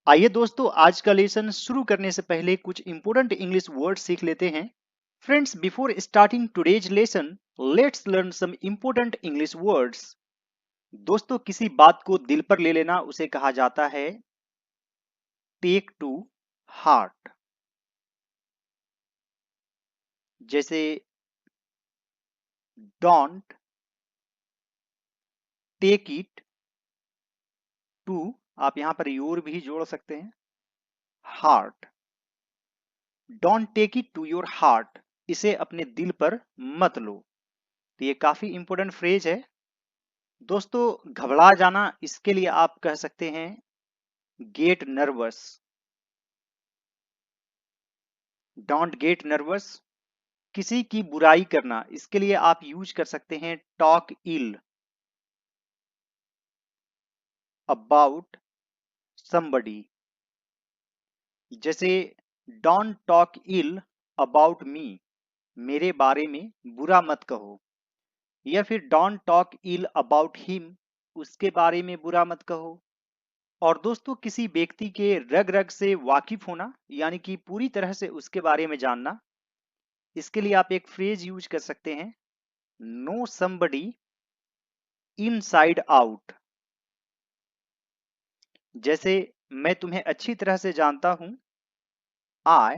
आइए दोस्तों, आज का लेसन शुरू करने से पहले कुछ इंपॉर्टेंट इंग्लिश वर्ड सीख लेते हैं। Friends, before starting today's lesson, let's learn some important English words. दोस्तों, किसी बात को दिल पर ले लेना उसे कहा जाता है टेक टू हार्ट। जैसे डोंट टेक इट टू, आप यहां पर योर भी जोड़ सकते हैं, heart. Don't take it to your heart, इसे अपने दिल पर मत लो। तो ये काफी इंपॉर्टेंट फ्रेज है। दोस्तों, घबरा जाना, इसके लिए आप कह सकते हैं get nervous. Don't get nervous. किसी की बुराई करना, इसके लिए आप यूज कर सकते हैं टॉक इल अबाउट समबडी। जैसे don't talk ill about me, मेरे बारे में बुरा मत कहो। या फिर don't talk ill about him, उसके बारे में बुरा मत कहो। और दोस्तों, किसी व्यक्ति के रग रग से वाकिफ होना, यानी कि पूरी तरह से उसके बारे में जानना, इसके लिए आप एक फ्रेज यूज कर सकते हैं नो समबडी इनसाइड आउट। जैसे मैं तुम्हें अच्छी तरह से जानता हूं, I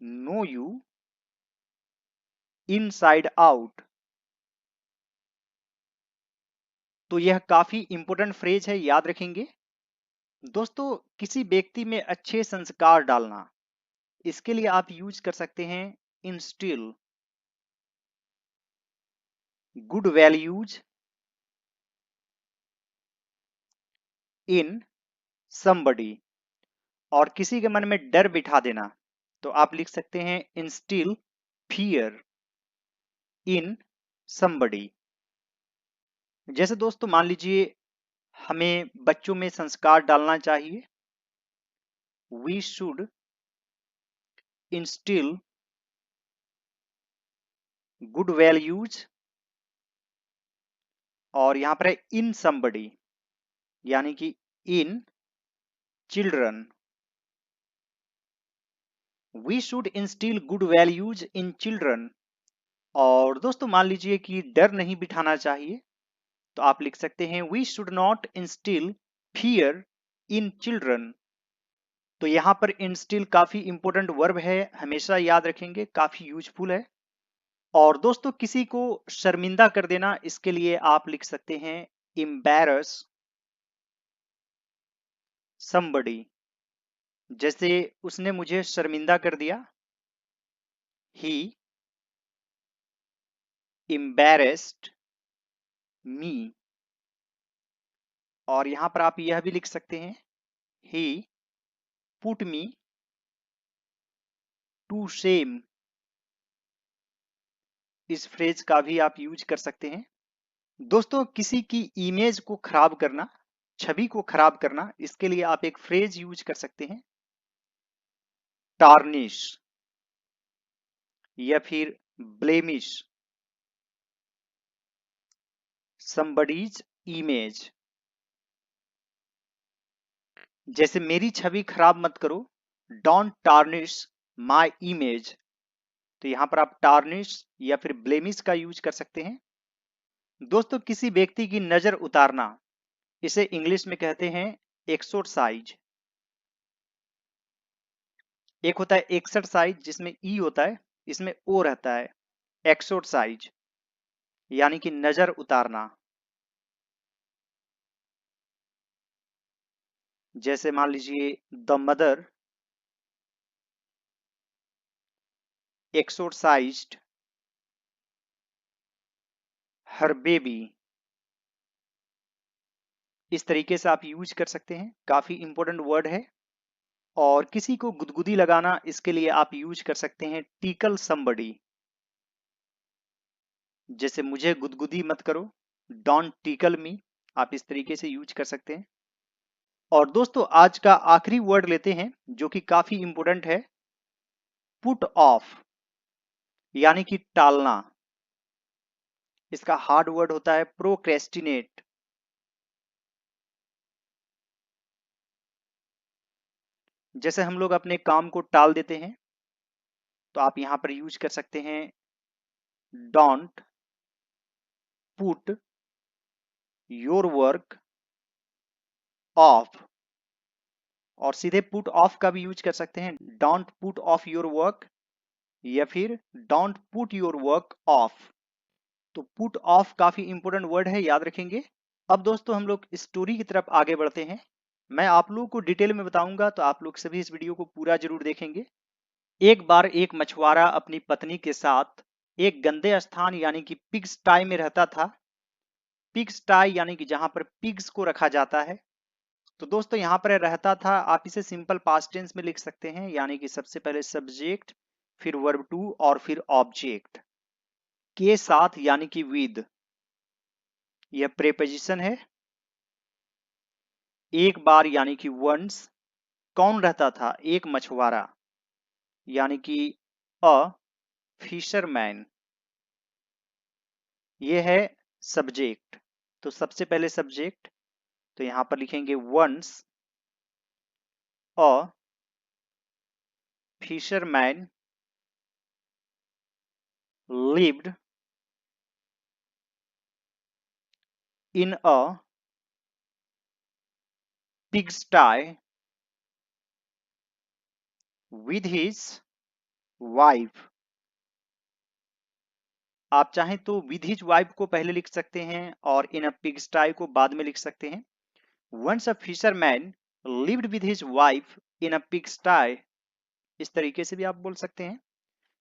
know you inside out. तो यह काफी इंपॉर्टेंट फ्रेज है, याद रखेंगे। दोस्तों, किसी व्यक्ति में अच्छे संस्कार डालना, इसके लिए आप यूज कर सकते हैं instil good values in somebody. और किसी के मन में डर बिठा देना, तो आप लिख सकते हैं इंस्टिल फियर इन समबडी। जैसे दोस्तों, मान लीजिए हमें बच्चों में संस्कार डालना चाहिए, we should instill good values, और यहां पर है इन समबडी, यानी कि in children. We should instill good values in children. और दोस्तों, मान लीजिए कि डर नहीं बिठाना चाहिए, तो आप लिख सकते हैं we should not instill fear in children. तो यहां पर इंस्टिल काफी इंपॉर्टेंट वर्ब है, हमेशा याद रखेंगे, काफी यूजफुल है। और दोस्तों, किसी को शर्मिंदा कर देना, इसके लिए आप लिख सकते हैं embarrass somebody। जैसे उसने मुझे शर्मिंदा कर दिया, he embarrassed me। और यहां पर आप यह भी लिख सकते हैं he put me to shame। इस फ्रेज का भी आप यूज कर सकते हैं। दोस्तों, किसी की इमेज को खराब करना, छवि को खराब करना, इसके लिए आप एक फ्रेज यूज कर सकते हैं टार्निश या फिर ब्लेमिश somebody's image। जैसे मेरी छवि खराब मत करो, डोंट टार्निश माई इमेज। तो यहां पर आप टार्निश या फिर ब्लेमिश का यूज कर सकते हैं। दोस्तों, किसी व्यक्ति की नजर उतारना, इसे इंग्लिश में कहते हैं एक्सोरसाइज। एक होता है एक्सरसाइज जिसमें ई होता है, इसमें ओ रहता है, एक्सोरसाइज यानी कि नजर उतारना। जैसे मान लीजिए द मदर एक्सोरसाइज्ड हर बेबी। इस तरीके से आप यूज कर सकते हैं, काफी इंपॉर्टेंट वर्ड है। और किसी को गुदगुदी लगाना, इसके लिए आप यूज कर सकते हैं टिकल समबडी। जैसे मुझे गुदगुदी मत करो, डोंट टिकल मी, आप इस तरीके से यूज कर सकते हैं। और दोस्तों, आज का आखिरी वर्ड लेते हैं जो कि काफी इंपॉर्टेंट है, पुट ऑफ, यानी कि टालना। इसका हार्ड वर्ड होता है प्रोक्रेस्टिनेट। जैसे हम लोग अपने काम को टाल देते हैं तो आप यहां पर यूज कर सकते हैं don't put your work of, और सीधे पुट ऑफ का भी यूज कर सकते हैं, don't put off your work या फिर don't put your work of. तो पुट ऑफ काफी इंपॉर्टेंट वर्ड है, याद रखेंगे। अब दोस्तों हम लोग स्टोरी की तरफ आगे बढ़ते हैं। मैं आप लोगों को डिटेल में बताऊंगा तो आप लोग सभी इस वीडियो को पूरा जरूर देखेंगे। एक बार एक मछुआरा अपनी पत्नी के साथ एक गंदे स्थान यानी कि पिग्स टाई में रहता था। पिग्स टाई यानी कि जहां पर पिग्स को रखा जाता है। तो दोस्तों यहाँ पर रहता था, आप इसे सिंपल पास्ट टेंस में लिख सकते हैं, यानी कि सबसे पहले सब्जेक्ट, फिर वर्ब टू और फिर ऑब्जेक्ट के साथ, यानी कि विद। यह प्रेपोजिशन है। एक बार यानी कि वंस, कौन रहता था, एक मछुआरा, यानी कि अ फिशरमैन। यह है सब्जेक्ट। तो सबसे पहले सब्जेक्ट, तो यहां पर लिखेंगे once a fisherman lived in a pigsty with his wife। आप चाहें तो with his wife को पहले लिख सकते हैं और in a pigsty को बाद में लिख सकते हैं। Once a fisherman lived with his wife in a pigsty, इस तरीके से भी आप बोल सकते हैं।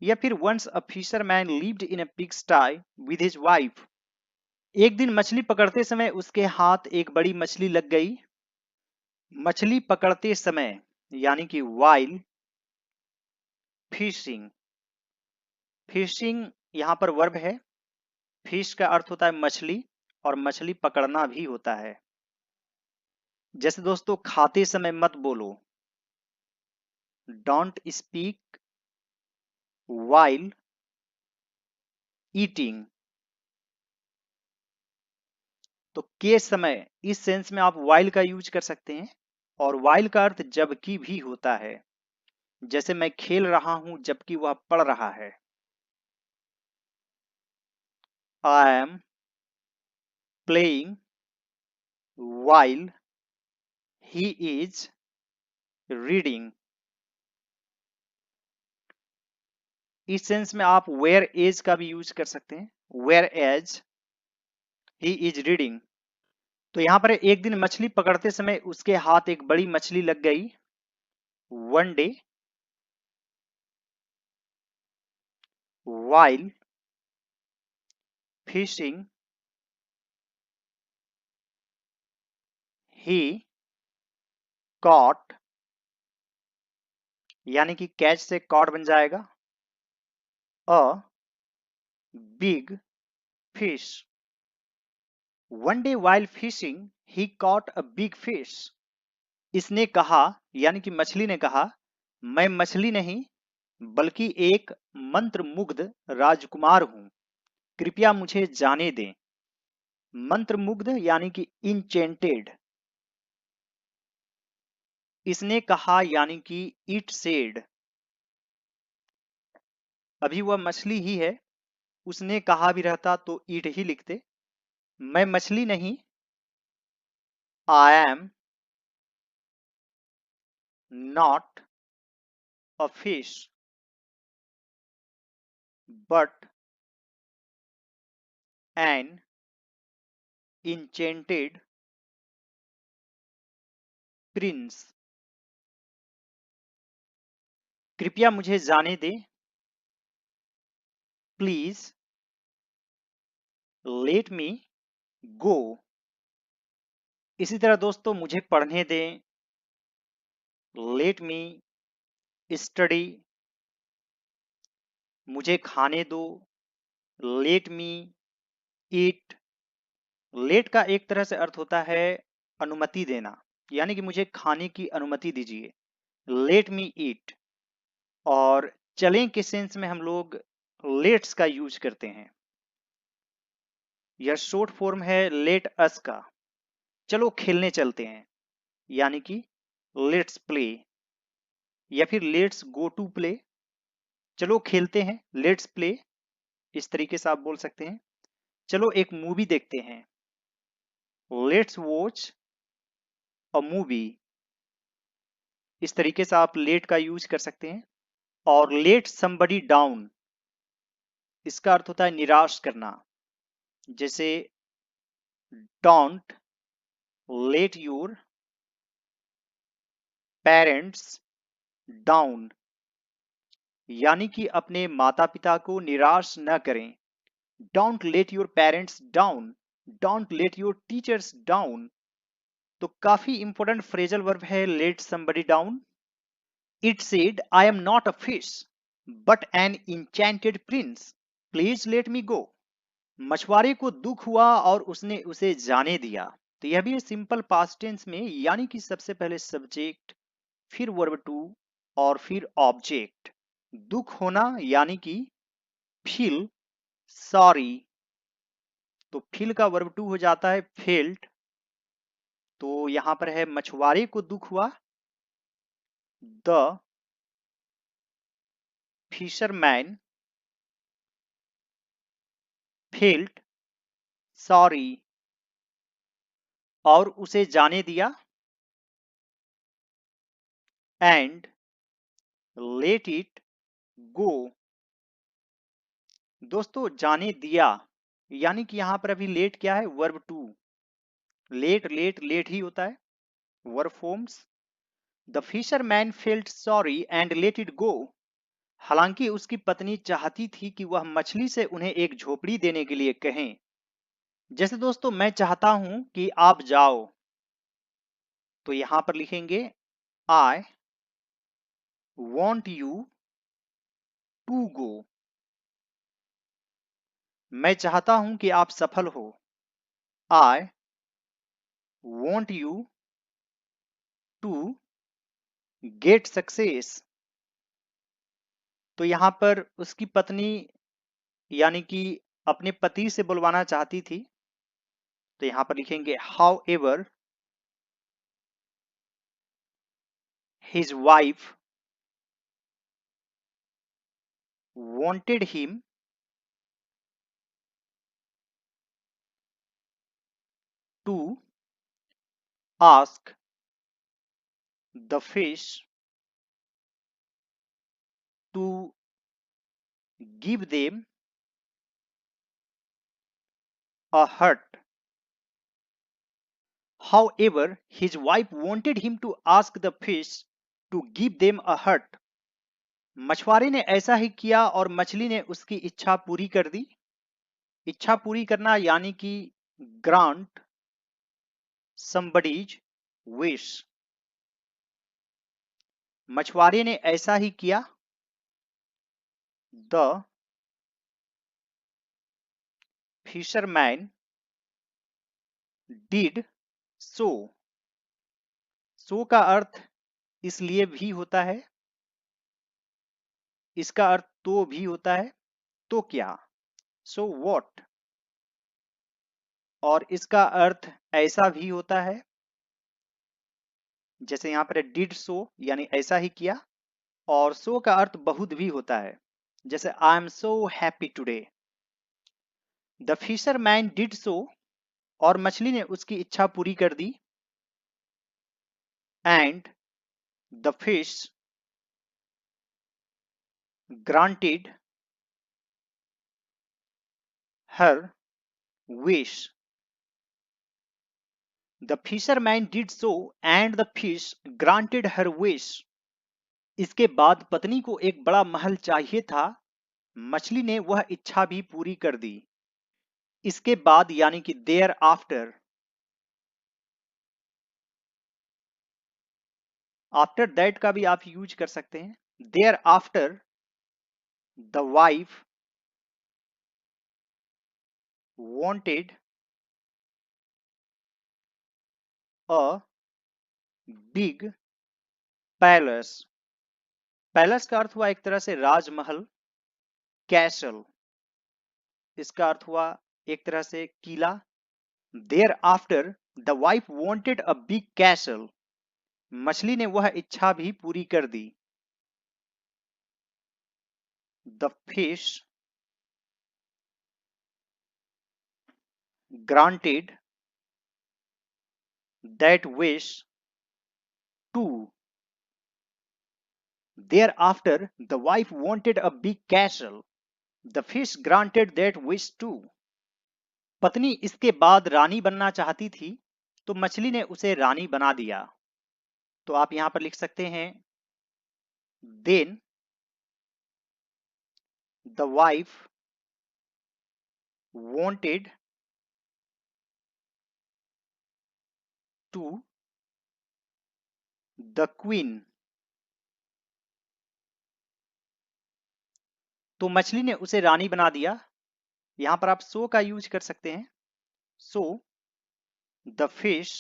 या फिर once a fisherman lived in a pigsty with his wife। एक दिन मछली पकड़ते समय उसके हाथ एक बड़ी मछली लग गई। मछली पकड़ते समय यानी कि while फिशिंग। फिशिंग यहाँ पर वर्ब है। फिश का अर्थ होता है मछली और मछली पकड़ना भी होता है। जैसे दोस्तों खाते समय मत बोलो, डोंट स्पीक वाइल ईटिंग। तो के समय इस सेंस में आप वाइल का यूज कर सकते हैं, और वाइल का अर्थ जबकि भी होता है। जैसे मैं खेल रहा हूं जबकि वह पढ़ रहा है। I am playing while he is reading. इस सेंस में आप वेयर एज का भी यूज कर सकते हैं, whereas he is reading. तो यहां पर एक दिन मछली पकड़ते समय उसके हाथ एक बड़ी मछली लग गई। One day while fishing he caught, यानी कि कैच से कॉट बन जाएगा, a big fish. One day while fishing he caught a big fish। इसने कहा यानी कि मछली ने कहा, मैं मछली नहीं बल्कि एक मंत्रमुग्ध राजकुमार हूं, कृपया मुझे जाने दें। मंत्रमुग्ध यानी कि इंचेंटेड। इसने कहा यानी कि इट सेड, अभी वह मछली ही है, उसने कहा भी रहता तो ईट ही लिखते। मैं मछली नहीं, I am not a fish but an enchanted prince. कृपया मुझे जाने दे, प्लीज लेट मी गो। इसी तरह दोस्तों मुझे पढ़ने दें, लेट मी स्टडी। मुझे खाने दो, लेट मी ईट। लेट का एक तरह से अर्थ होता है अनुमति देना, यानी कि मुझे खाने की अनुमति दीजिए, लेट मी ईट। और चलें के सेंस में हम लोग लेट्स का यूज करते हैं। यह शॉर्ट फॉर्म है लेट अस का, चलो खेलने चलते हैं, यानी कि लेट्स प्ले। या फिर लेट्स गो टू प्ले, चलो खेलते हैं, लेट्स प्ले, इस तरीके से आप बोल सकते हैं। चलो एक मूवी देखते हैं, लेट्स वॉच अ मूवी, इस तरीके से आप लेट का यूज कर सकते हैं। और लेट समबडी डाउन, इसका अर्थ होता है निराश करना, जैसे don't let your parents down, यानी कि अपने माता पिता को निराश न करें। Don't let your parents down, don't let your teachers down. तो काफी इंपॉर्टेंट फ्रेजल वर्ब है let somebody down. It said I am not a fish but an enchanted prince, please let me go. मछुआरे को दुख हुआ और उसने उसे जाने दिया। तो यह भी सिंपल पास्ट टेंस में, यानी कि सबसे पहले सब्जेक्ट, फिर वर्ब टू और फिर ऑब्जेक्ट। दुख होना यानी कि फील सॉरी, तो फील का वर्ब टू हो जाता है फेल्ट। तो यहां पर है मछुआरे को दुख हुआ, द फिशरमैन फेल्ट सॉरी, और उसे जाने दिया, एंड लेट इट गो। दोस्तों जाने दिया, यानी कि यहां पर अभी लेट क्या है, verb two. Let let let ही होता है, verb forms. The fisherman felt sorry and let it go, हालांकि उसकी पत्नी चाहती थी कि वह मछली से उन्हें एक झोपड़ी देने के लिए कहें। जैसे दोस्तों मैं चाहता हूं कि आप जाओ, तो यहां पर लिखेंगे I want you to go. मैं चाहता हूं कि आप सफल हो, I want you to get success. तो यहां पर उसकी पत्नी यानी कि अपने पति से बुलवाना चाहती थी, तो यहां पर लिखेंगे how ever his wife wanted him to ask the fish to give them a hut. However, his wife wanted him to ask the fish to give them a hut. मछुआरे ने ऐसा ही किया और मछली ने उसकी इच्छा पूरी कर दी। इच्छा पूरी करना यानी कि ग्रांट somebody's wish, मछुआरे ने ऐसा ही किया। The fisherman did so. So का अर्थ इसलिए भी होता है, इसका अर्थ तो भी होता है, तो क्या, सो वॉट, और इसका अर्थ ऐसा भी होता है, जैसे यहां पर डिड सो यानी ऐसा ही किया, और सो का अर्थ बहुत भी होता है, जैसे I am so happy today. The fisherman did so, और मछली ने उसकी इच्छा पूरी कर दी, and the fish granted her wish. The fisherman did so and the fish granted her wish. इसके बाद पत्नी को एक बड़ा महल चाहिए था, मछली ने वह इच्छा भी पूरी कर दी। इसके बाद यानी कि देयर आफ्टर, आफ्टर दैट का भी आप यूज कर सकते हैं। Thereafter the wife wanted a big palace. Palace का अर्थ हुआ एक तरह से राजमहल, कैसल इसका अर्थ हुआ एक तरह से किला। Thereafter the wife wanted a big castle, मछली ने वह इच्छा भी पूरी कर दी। the fish granted that wish too. Thereafter, the wife wanted a big castle. The fish granted that wish too. पत्नी इसके बाद रानी बनना चाहती थी, तो मछली ने उसे रानी बना दिया। तो आप यहां पर लिख सकते हैं, then the wife wanted to the queen। तो मछली ने उसे रानी बना दिया। यहां पर आप सो का यूज कर सकते हैं। So the fish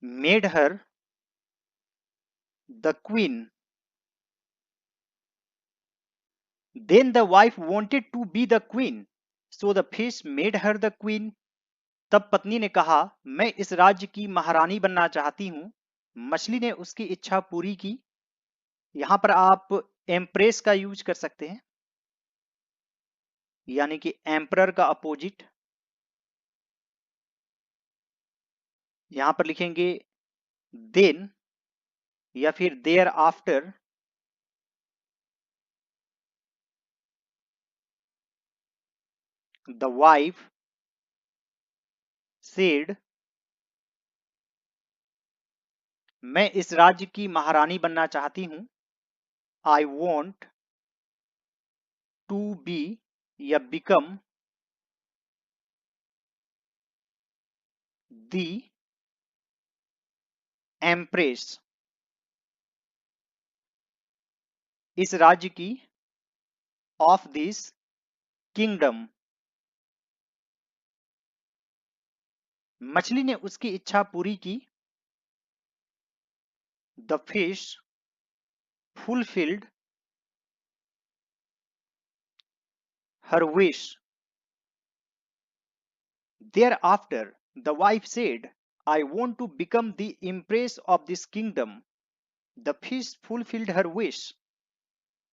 made her the queen. Then the wife wanted to be the queen, so the fish made her the queen. तब पत्नी ने कहा, मैं इस राज्य की महारानी बनना चाहती हूं। मछली ने उसकी इच्छा पूरी की। यहां पर आप एम्प्रेस का यूज कर सकते हैं, यानी कि एम्परर का अपोजिट। यहां पर लिखेंगे देन या फिर thereafter the wife said, मैं इस राज्य की महारानी बनना चाहती हूं। आई वॉन्ट टू बी या बिकम दी एम्प्रेस, इस राज्य की, ऑफ दिस किंगडम। मछली ने उसकी इच्छा पूरी की। The fish fulfilled her wish. Thereafter, the wife said, I want to become the empress of this kingdom. The fish fulfilled her wish.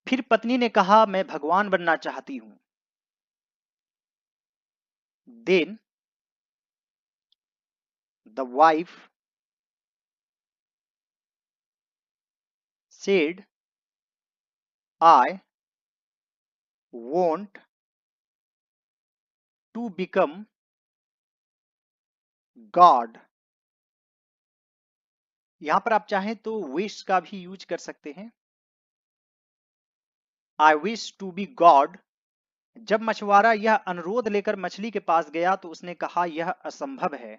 फिर पत्नी ने कहा, मैं भगवान बनना चाहती हूं। Then the wife said, I want to become God. यहां पर आप चाहें तो wish का भी यूज कर सकते हैं। I wish to be God। जब मछुआरा यह अनुरोध लेकर मछली के पास गया तो उसने कहा, यह असंभव है।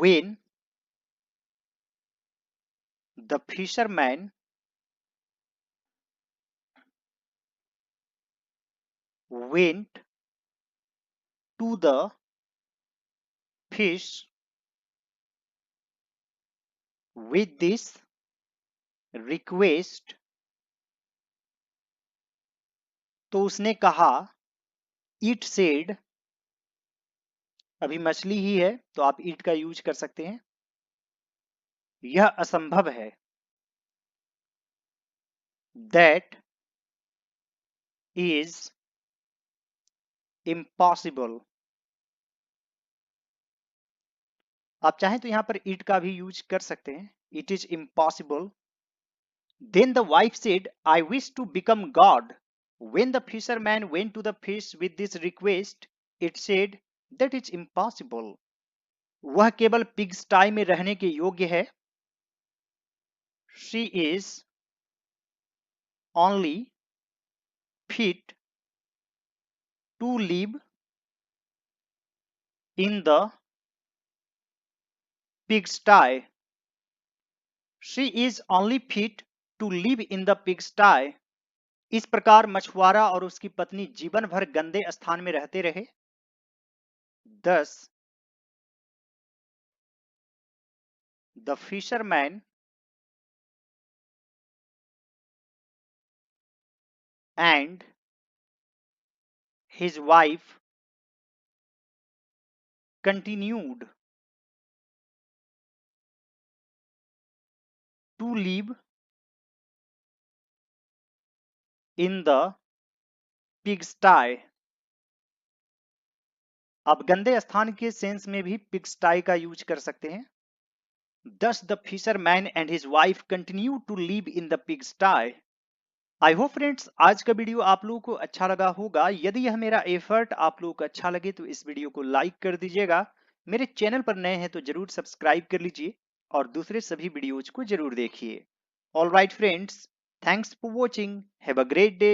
When the fisherman went to the fish with this request, तो उसने कहा, इट सेड, अभी मछली ही है तो आप इट का यूज कर सकते हैं, यह असंभव है। That is impossible. आप चाहें तो यहां पर इट का भी यूज कर सकते हैं, it is impossible. Then the wife said, I wish to become God. When the fisherman went to the fish with this request, it said that it's impossible. वह केवल पिग स्टाई में रहने के योग्य है। She is only fit to live in the pigsty. She is only fit to live in the pigsty. इस प्रकार मछुआरा और उसकी पत्नी जीवन भर गंदे स्थान में रहते रहे। Thus, the fisherman and his wife continued to to live in the pigsty. अब गंदे स्थान के सेंस में भी पिगस्टाई का यूज कर सकते हैं। Thus the fisherman and his wife continue to live in the pigsty. I hope friends आज का वीडियो आप लोगों को अच्छा लगा होगा। यदि यह मेरा एफर्ट आप लोगों को अच्छा लगे तो इस वीडियो को लाइक कर दीजिएगा। मेरे चैनल पर नए हैं तो जरूर सब्सक्राइब कर लीजिए और दूसरे सभी वीडियोज को जरूर देखिए। All right friends, thanks for watching, have a great day.